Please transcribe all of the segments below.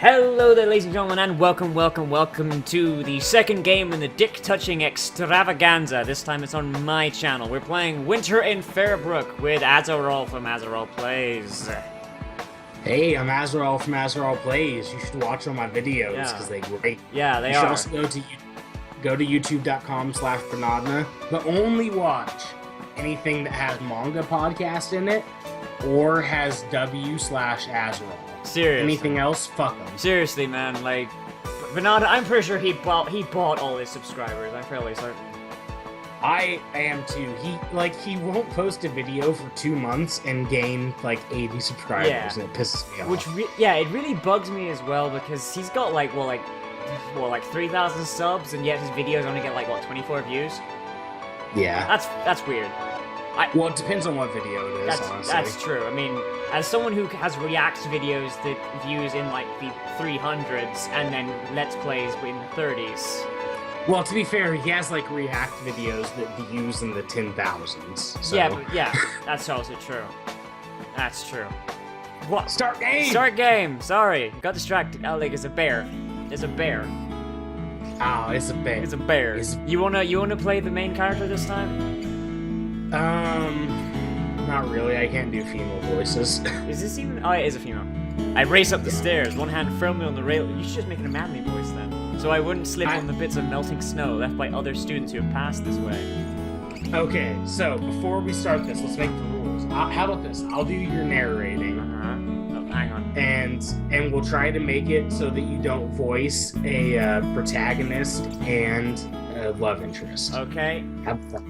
Hello there, ladies and gentlemen, and welcome to the second game in the dick-touching extravaganza. This time it's on my channel. We're playing Winter in Fairbook with Aziral from Aziral Plays. Hey, I'm Aziral from Aziral Plays. You should watch all my videos because they're great. Yeah, they are. You should also go to youtube.com/Granadna, but only watch anything that has manga podcast in it or has w/Aziral. Seriously. Anything else, fuck them. Seriously, man, like, Bernardo, I'm pretty sure he bought all his subscribers. I'm fairly certain. I am too. He won't post a video for 2 months and gain like 80 subscribers, and it pisses me off. It really bugs me as well because he's got like 3,000 subs, and yet his videos only get like 24 views. Yeah. That's weird. Well, it depends on what video it is, honestly. That's true. I mean, as someone who has React videos that views in like the 300s and then Let's Plays in the 30s. Well, to be fair, he has like React videos that views in the 10,000s. So. Yeah, that's also true. That's true. What? Start game! Start game! Sorry, got distracted. Oh, like, it's a bear. It's a bear. Oh, it's a bear. It's a bear. You wanna play the main character this time? Not really. I can't do female voices. Is this even? Oh, it is a female. I race up the stairs, one hand firmly on the rail. You should just make it a manly voice then, so I wouldn't slip on the bits of melting snow left by other students who have passed this way. Okay, so before we start this, let's make the rules. How about this? I'll do your narrating. Oh, hang on. And we'll try to make it so that you don't voice a protagonist and a love interest. Okay.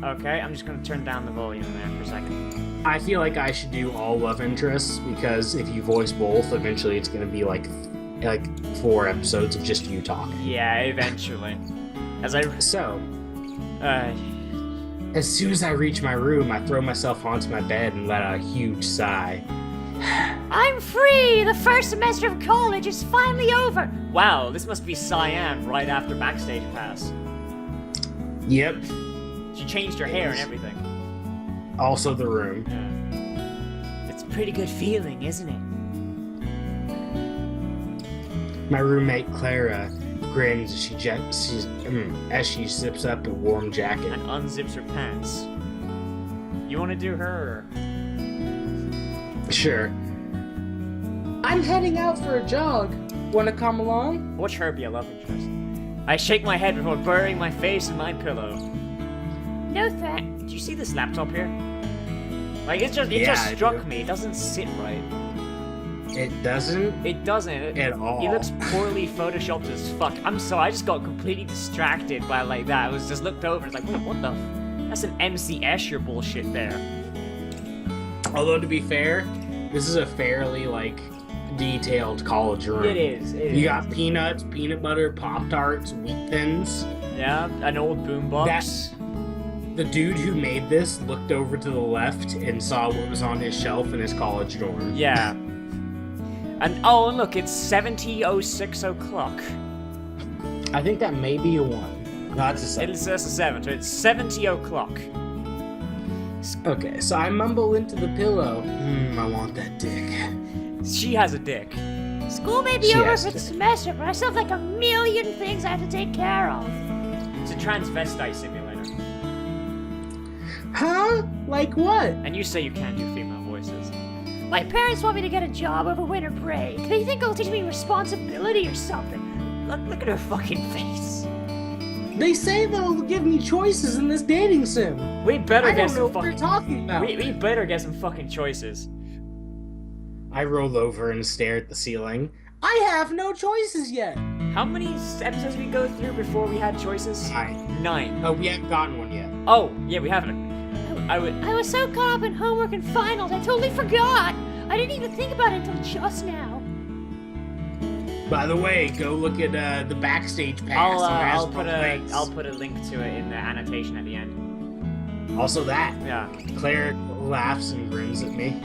Okay, I'm just gonna turn down the volume there for a second. I feel like I should do all love interests because if you voice both, eventually it's gonna be like 4 episodes of just you talking. Yeah, eventually. As soon as I reach my room, I throw myself onto my bed and let out a huge sigh. I'm free! The first semester of college is finally over! Wow, this must be Cyan right after Backstage Pass. Yep. She changed her hair and everything. Also the room. Yeah. It's a pretty good feeling, isn't it? My roommate Clara grins as she zips up a warm jacket. And unzips her pants. You want to do her? Sure. I'm heading out for a jog. Wanna come along? Watch her be a love interest. I shake my head before burying my face in my pillow. No thanks. Do you see this laptop here? Like, it just struck me. It doesn't sit right. It doesn't? It doesn't. At all. He looks poorly photoshopped as fuck. I'm sorry, I just got completely distracted by like that. I was just looked over and it's like, wait, what the That's an MC Escher bullshit there. Although, to be fair, this is a fairly, detailed college room. It is. You got peanuts, peanut butter, Pop-Tarts, Wheat Thins. Yeah, an old boombox. The dude who made this looked over to the left and saw what was on his shelf in his college dorm. Yeah. And oh, look, it's 70:06 o'clock. I think that may be a 1. No, it's a 7. It's a 7, so it's 70 o'clock. Okay, so I mumble into the pillow. I want that dick. She has a dick. School may be over for the semester, but I still have like a million things I have to take care of. It's a transvestite simulator. Huh? Like what? And you say you can't do female voices. My parents want me to get a job over winter break. They think it'll teach me responsibility or something. Look at her fucking face. They say they'll give me choices in this dating sim. We better get some fucking... I don't know what they're talking about. We better get some fucking choices. I roll over and stare at the ceiling. I have no choices yet. How many episodes did we go through before we had choices? 9. Oh, we haven't gotten one yet. Oh, yeah, we haven't. I was so caught up in homework and finals, I totally forgot. I didn't even think about it until just now. By the way, go look at the backstage pass. I'll put a link to it in the annotation at the end. Also that. Yeah. Clara laughs and grins at me.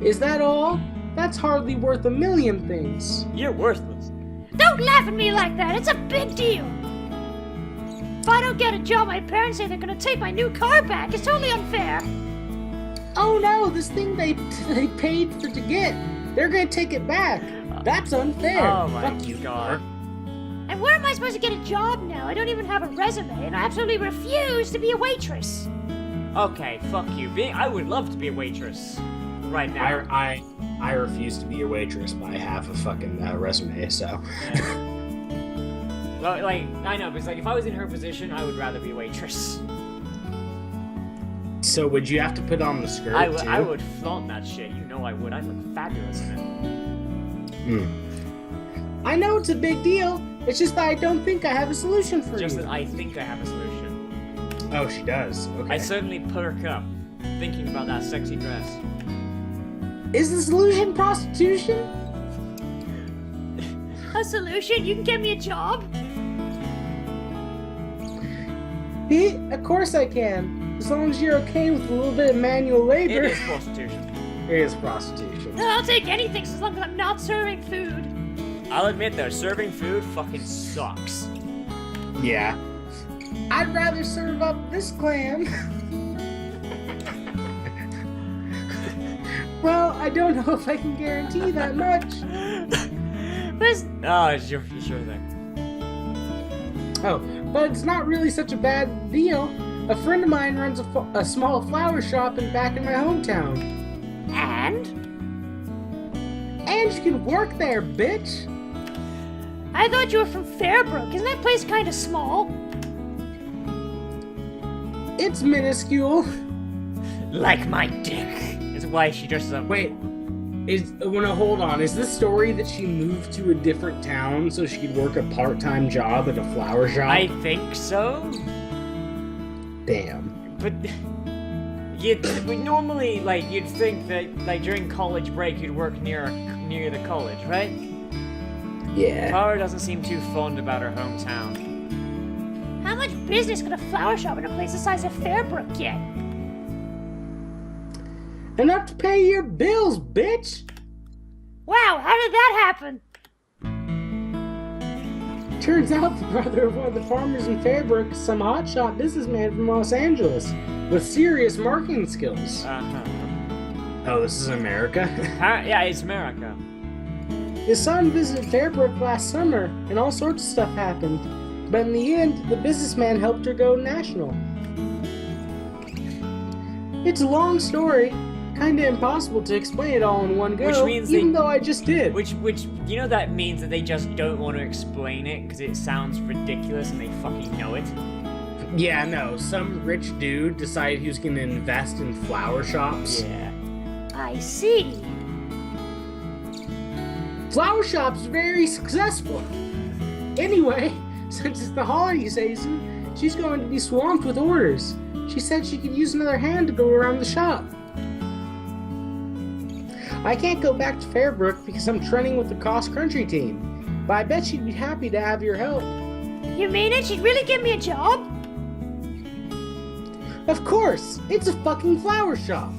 Is that all? That's hardly worth a million things. You're worthless. Don't laugh at me like that. It's a big deal. If I don't get a job, my parents say they're gonna take my new car back. It's totally unfair. Oh no, this thing they paid to get. they're gonna take it back. That's unfair. Oh my Fuck you, God. And where am I supposed to get a job now? I don't even have a resume, and I absolutely refuse to be a waitress. Okay, fuck you. I would love to be a waitress right now. I refuse to be a waitress, but I have a fucking resume, so. Well, like, I know, because like, if I was in her position, I would rather be a waitress. So would you have to put on the skirt, too? I would flaunt that shit. You know I would. I'd look fabulous in it. I know it's a big deal. It's just that I don't think I have a solution for Just you. that I think I have a solution. Oh, she does. Okay. I certainly perk up thinking about that sexy dress. Is the solution prostitution? A solution? You can get me a job? Of course I can. As long as you're okay with a little bit of manual labor. It is prostitution. It is prostitution. I'll take anything as long as I'm not serving food. I'll admit though, serving food fucking sucks. Yeah. I'd rather serve up this clam. Well, I don't know if I can guarantee that much. Oh, it's your thing. Oh, but it's not really such a bad deal. A friend of mine runs a small flower shop back in my hometown. And And you can work there, bitch. I thought you were from Fairbook. Isn't that place kind of small? It's minuscule. Like my dick. Is why she dresses up. Wait, hold on. Is this story that she moved to a different town so she could work a part-time job at a flower shop? I think so. Damn. But normally, like, you'd think that, like, during college break, you'd work near the college, right? Yeah. Clara doesn't seem too fond about her hometown. How much business could a flower shop in a place the size of Fairbook get? Enough to pay your bills, bitch. Wow, how did that happen? Turns out the brother of one of the farmers in Fairbook is some hotshot businessman from Los Angeles with serious marketing skills. Uh-huh. Oh, this is America? Yeah, it's America. His son visited Fairbook last summer, and all sorts of stuff happened. But in the end, the businessman helped her go national. It's a long story, kinda impossible to explain it all in one go, Which means even though I just did. Which, you know that means that they just don't want to explain it because it sounds ridiculous and they fucking know it? Yeah, no, some rich dude decided he was gonna invest in flower shops. Yeah. I see. Flower shops are very successful. Anyway, since it's the holiday season, she's going to be swamped with orders. She said she could use another hand to go around the shop. I can't go back to Fairbook because I'm training with the cross-country team, but I bet she'd be happy to have your help. You mean it? She'd really give me a job? Of course! It's a fucking flower shop!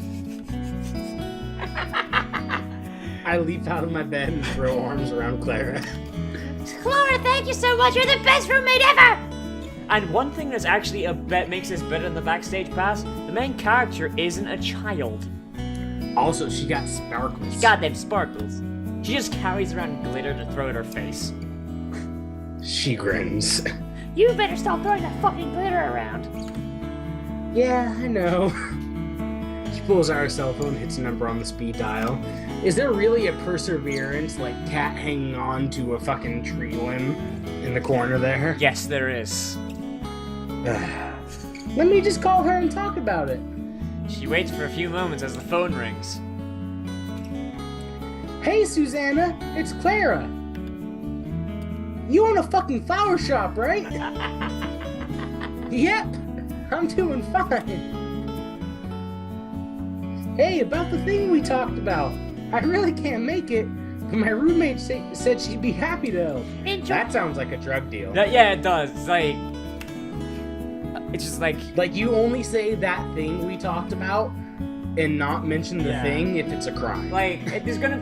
I leap out of my bed and throw arms around Clara. Clara, thank you so much. You're the best roommate ever! And one thing that's actually makes this better than the backstage pass, the main character isn't a child. Also, she got sparkles. She got them sparkles. She just carries around glitter to throw at her face. She grins. You better stop throwing that fucking glitter around. Yeah, I know. She pulls out her cell phone, hits a number on the speed dial. Is there really a perseverance, like cat hanging on to a fucking tree limb in the corner there? Yes, there is. Let me just call her and talk about it. She waits for a few moments as the phone rings. Hey, Susanna, it's Clara. You own a fucking flower shop, right? Yep, I'm doing fine. Hey, about the thing we talked about. I really can't make it, but my roommate said she'd be happy to help. That sounds like a drug deal. Yeah, it does. It's just like... Like, you only say that thing we talked about and not mention the thing if it's a crime. Like, he's gonna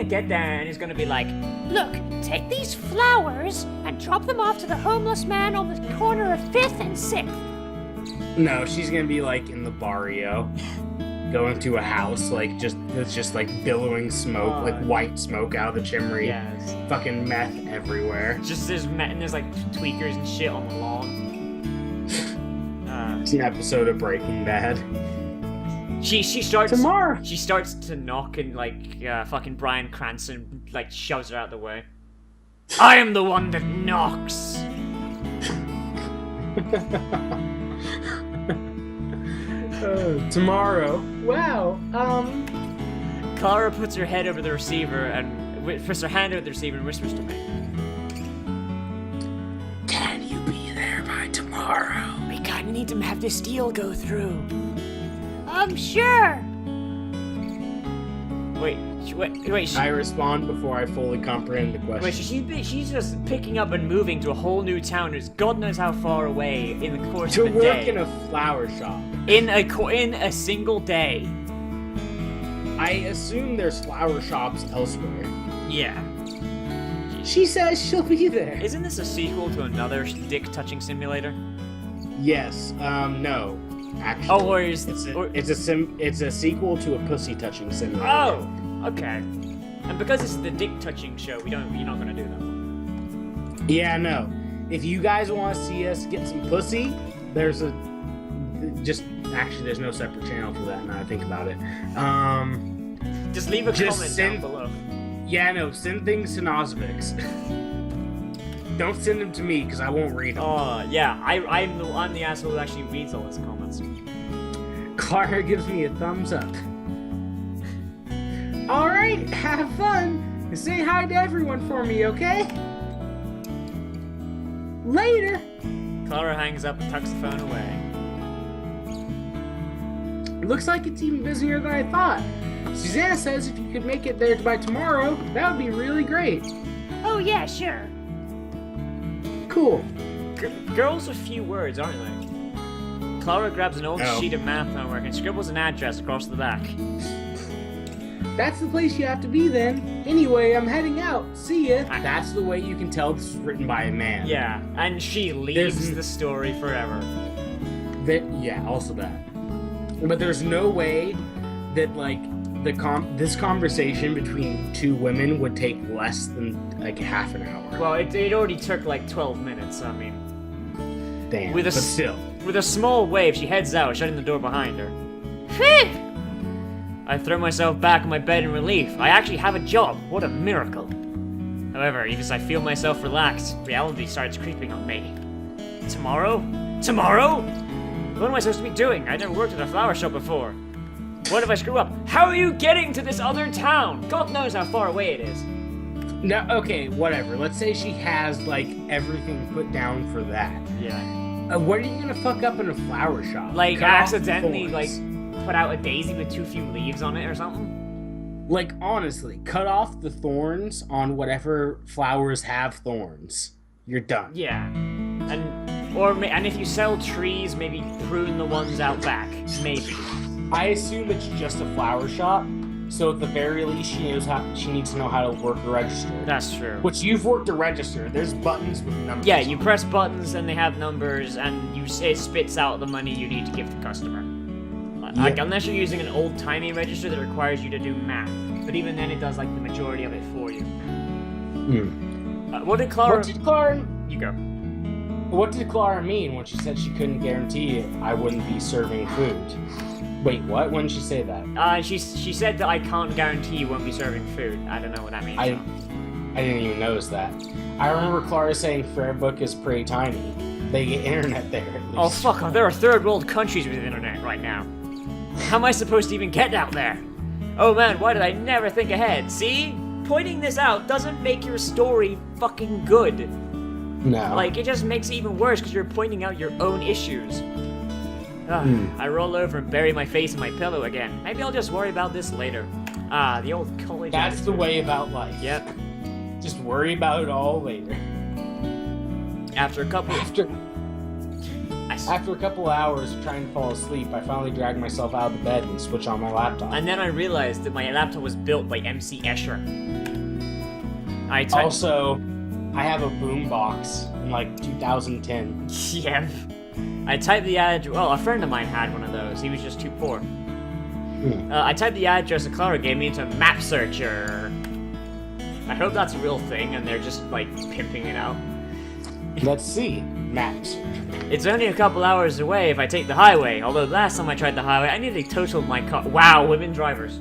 get there and he's gonna be like, Look, take these flowers and drop them off to the homeless man on the corner of 5th and 6th. No, she's gonna be like in the barrio. going to a house, like, it's just like billowing smoke, like white smoke out of the chimney. Yes. Fucking meth everywhere. Just there's like tweakers and shit on the lawn. It's an episode of Breaking Bad. She starts Tomorrow. She starts to knock and like fucking Bryan Cranston like shoves her out the way. I am the one that knocks. Tomorrow. Wow. Clara puts her head over the receiver and puts her hand over the receiver and whispers to me. Can you be there by tomorrow? We kinda need to have this deal go through. Sure. Wait. I respond before I fully comprehend the question. Wait, she's just picking up and moving to a whole new town who's God knows how far away in the course to of a day. work in a flower shop. In a single day. I assume there's flower shops elsewhere. Yeah. She says she'll be there. Isn't this a sequel to another dick-touching simulator? Yes. No. Actually. Oh, or is it's a sequel to a pussy touching simulator. Oh, okay. And because this is the dick-touching show, you're not gonna do that. Yeah, no. If you guys want to see us get some pussy, there's there's no separate channel for that now I think about it. Just leave a comment down below. Yeah, no, send things to Nozz. Don't send them to me because I won't read them. Oh, yeah, I'm the asshole who actually reads all his comments. Clara gives me a thumbs up. Alright, have fun. And say hi to everyone for me, okay? Later. Clara hangs up and tucks the phone away. Looks like it's even busier than I thought. Susanna says if you could make it there by tomorrow, that would be really great. Oh, yeah, sure. Cool. Girls with few words, aren't they? Clara grabs an old sheet of math homework and scribbles an address across the back. That's the place you have to be then. Anyway, I'm heading out. See ya. That's the way you can tell this was written by a man. Yeah, and she leaves the story forever. Yeah, also that. But there's no way that, like, this conversation between two women would take less than, like, half an hour. Well, it already took, like, 12 minutes, I mean. Damn, but still. With a small wave, she heads out, shutting the door behind her. Phew! I throw myself back in my bed in relief. I actually have a job. What a miracle. However, even as I feel myself relax, reality starts creeping on me. Tomorrow? Tomorrow? What am I supposed to be doing? I never worked at a flower shop before. What if I screw up? How are you getting to this other town? God knows how far away it is. No, okay, whatever. Let's say she has, like, everything put down for that. Yeah. What are you gonna fuck up in a flower shop? Like, Cut off accidentally, the like, thorns. put out a daisy with too few leaves on it or something? Like, honestly, cut off the thorns on whatever flowers have thorns. You're done. Yeah. And if you sell trees, maybe prune the ones out back. Maybe. I assume it's just a flower shop, so at the very least she needs to know how to work a register. That's true. Which you've worked a register. There's buttons with numbers. Yeah, you press buttons and they have numbers, and it spits out the money you need to give the customer. Like, unless you're using an old-timey register that requires you to do math. But even then, it does, like, the majority of it for you. What did Clara... You go. What did Clara mean when she said she couldn't guarantee I wouldn't be serving food? Wait, what? When did she say that? She said that I can't guarantee you won't be serving food. I don't know what that means. I didn't even notice that. I remember Clara saying Fairbook is pretty tiny. They get internet there, at least. Oh, fuck. There are third world countries with internet right now. How am I supposed to even get out there? Oh man, why did I never think ahead? See? Pointing this out doesn't make your story fucking good. No. Like, it just makes it even worse because you're pointing out your own issues. I roll over and bury my face in my pillow again. Maybe I'll just worry about this later. The old college That's attitude. the way about life. Yep. Just worry about it all later. After a couple of hours of trying to fall asleep, I finally dragged myself out of the bed and switched on my laptop. And then I realized that my laptop was built by MC Escher. Also, I have a boombox in like 2010. Yeah. I typed the address. Well, a friend of mine had one of those. He was just too poor. I typed the address that Clara gave me into Map Searcher. I hope that's a real thing and they're just, like, pimping it out. Let's see. Map Searcher. It's only a couple hours away if I take the highway, although last time I tried the highway, I nearly totaled my car. Wow, women drivers.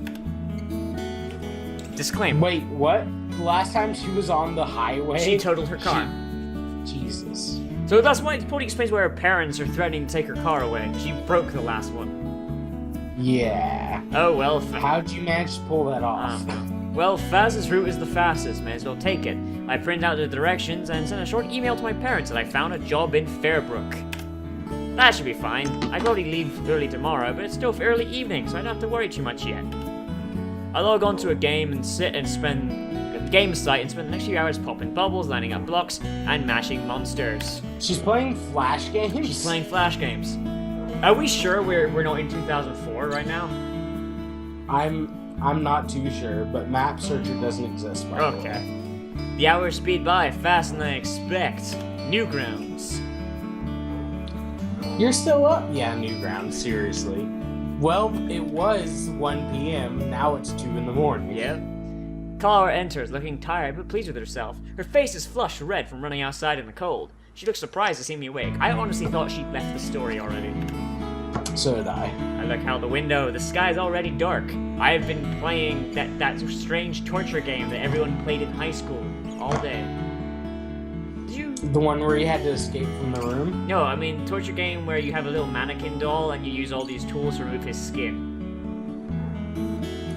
Disclaimer. Wait, what? The last time she was on the highway? She totaled her car. Jesus. So that's why it probably explains why her parents are threatening to take her car away. She broke the last one. Yeah. Oh, well. How'd you manage to pull that off? Well, Faz's route is the fastest. May as well take it. I print out the directions and send a short email to my parents that I found a job in Fairbook. That should be fine. I probably leave early tomorrow, but it's still early evening, so I don't have to worry too much yet. I log on to a game and spend the game site and spend the next few hours popping bubbles, lining up blocks, and mashing monsters. She's playing Flash games? She's playing Flash games. Are we sure we're not in 2004 right now? I'm not too sure, but Map Searcher doesn't exist. Okay. The hours speed by faster than I expect. Newgrounds. You're still up? Yeah, Newgrounds, seriously. Well, it was 1 p.m., now it's 2 in the morning. Yep. Clara enters, looking tired but pleased with herself. Her face is flushed red from running outside in the cold. She looks surprised to see me awake. I honestly thought she'd left the story already. So did I. I look out the window. The sky's already dark. I have been playing that strange torture game that everyone played in high school all day. Did you? The one where you had to escape from the room? No, I mean torture game where you have a little mannequin doll and you use all these tools to remove his skin.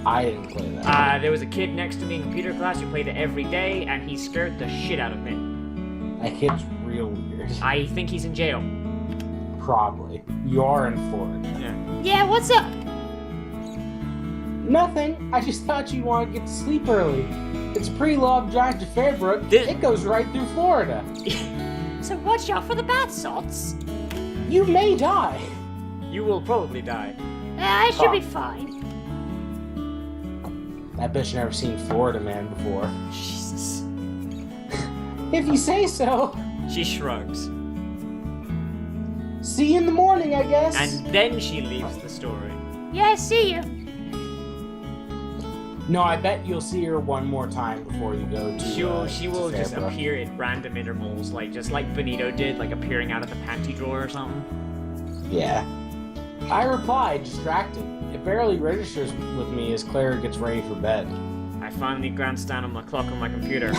I didn't play that. There was a kid next to me in computer class who played it every day, and he scared the shit out of me. That kid's real weird. I think he's in jail. Probably. You are in Florida. Yeah. Yeah, what's up? Nothing. I just thought you wanted to get to sleep early. It's a pretty long drive to Fairbook. It goes right through Florida. So watch out for the bath salts. You may die. You will probably die. I should be fine. That bitch never seen Florida Man before. Jesus. If you say so. She shrugs. See you in the morning, I guess. And then she leaves the story. Yeah, see you. No, I bet you'll see her one more time before you go to. She will to just Fairbook. appear at random intervals, just like Benito did, like appearing out of the panty drawer or something. Yeah. I replied, distracted. It barely registers with me as Clara gets ready for bed. I finally glance down on the clock on my computer.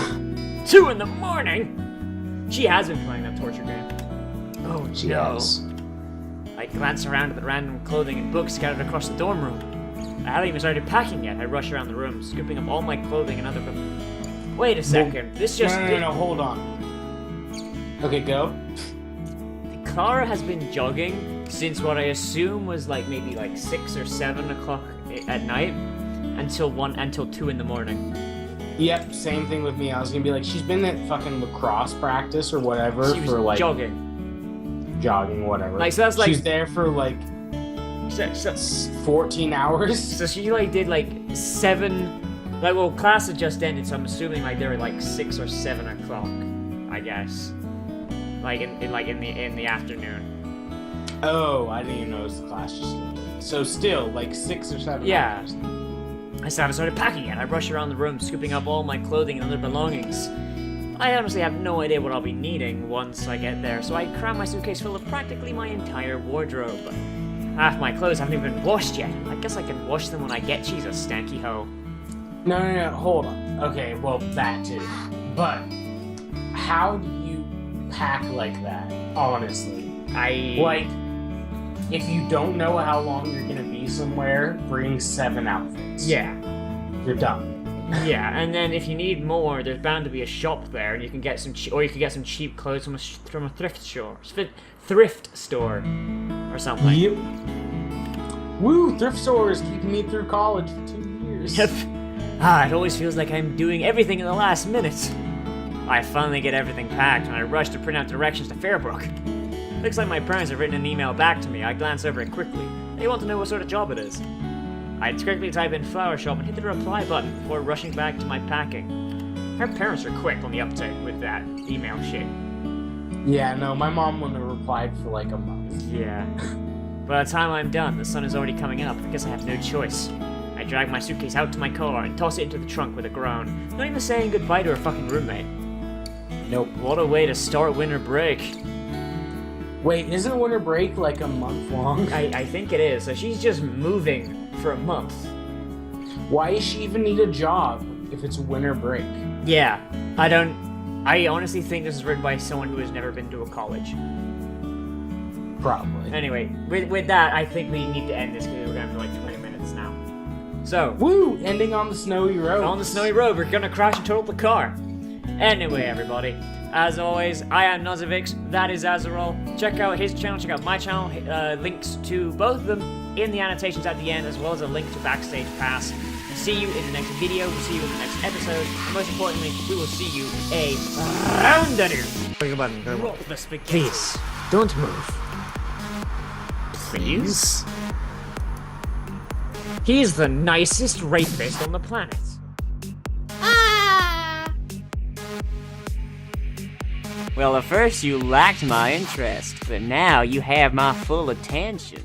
2 in the morning! She has been playing that torture game. Oh, She no. has. I glance around at the random clothing and books scattered across the dorm room. I haven't even started packing yet. I rush around the room, scooping up all my clothing and other books. Wait a second. This just... No, hold on. Okay, go. Clara has been jogging since what I assume was maybe 6 or 7 o'clock at night until 2 in the morning. Yep, same thing with me. I was gonna be like, she's been at fucking lacrosse practice or whatever She was for jogging, whatever. so that's she's there for 14 hours. So she did 7. Class had just ended, so I'm assuming they were 6 or 7 o'clock, I guess. In the afternoon. Oh, I didn't even notice the class just ended. So still 6 or 7 Yeah. hours. I still haven't started packing yet. I rush around the room, scooping up all my clothing and other belongings. I honestly have no idea what I'll be needing once I get there, so I cram my suitcase full of practically my entire wardrobe. Half my clothes haven't even been washed yet. I guess I can wash them when I get. She's a stanky hoe. No, hold on. Okay, well, that too. But how do you pack like that, honestly? If you don't know how long you're gonna be somewhere, bring 7 outfits. Yeah. You're done. Yeah, and then if you need more, there's bound to be a shop there, and you can get some, or you can get some cheap clothes from a thrift store, or something. Yep. Woo! Thrift stores keeping me through college for 2 years. Yep. It always feels like I'm doing everything in the last minute. I finally get everything packed, and I rush to print out directions to Fairbook. Looks like my parents have written an email back to me. I glance over it quickly. They want to know what sort of job it is. I quickly type in flower shop and hit the reply button before rushing back to my packing. Her parents are quick on the uptake with that email shit. Yeah, no, my mom wouldn't have replied for a month. Yeah. By the time I'm done, the sun is already coming up. I guess I have no choice. I drag my suitcase out to my car and toss it into the trunk with a groan, not even saying goodbye to her fucking roommate. Nope. What a way to start winter break. Wait, isn't winter break like a month long? I think it is. So she's just moving for a month. Why does she even need a job if it's winter break? Yeah, I honestly think this is written by someone who has never been to a college. Probably. Anyway, with that, I think we need to end this because we're going for like 20 minutes now. So, Woo! Ending on the snowy road. on the snowy road, we're gonna crash and total the car. Anyway, everybody, as always, I am Nozz, that is Aziral. Check out his channel, check out my channel. Links to both of them in the annotations at the end, as well as a link to Backstage Pass. We'll see you in the next video, we'll see you in the next episode, and most importantly, we will see you around the Please, don't move. Please? He's the nicest rapist on the planet. Ah! Well, at first you lacked my interest, but now you have my full attention.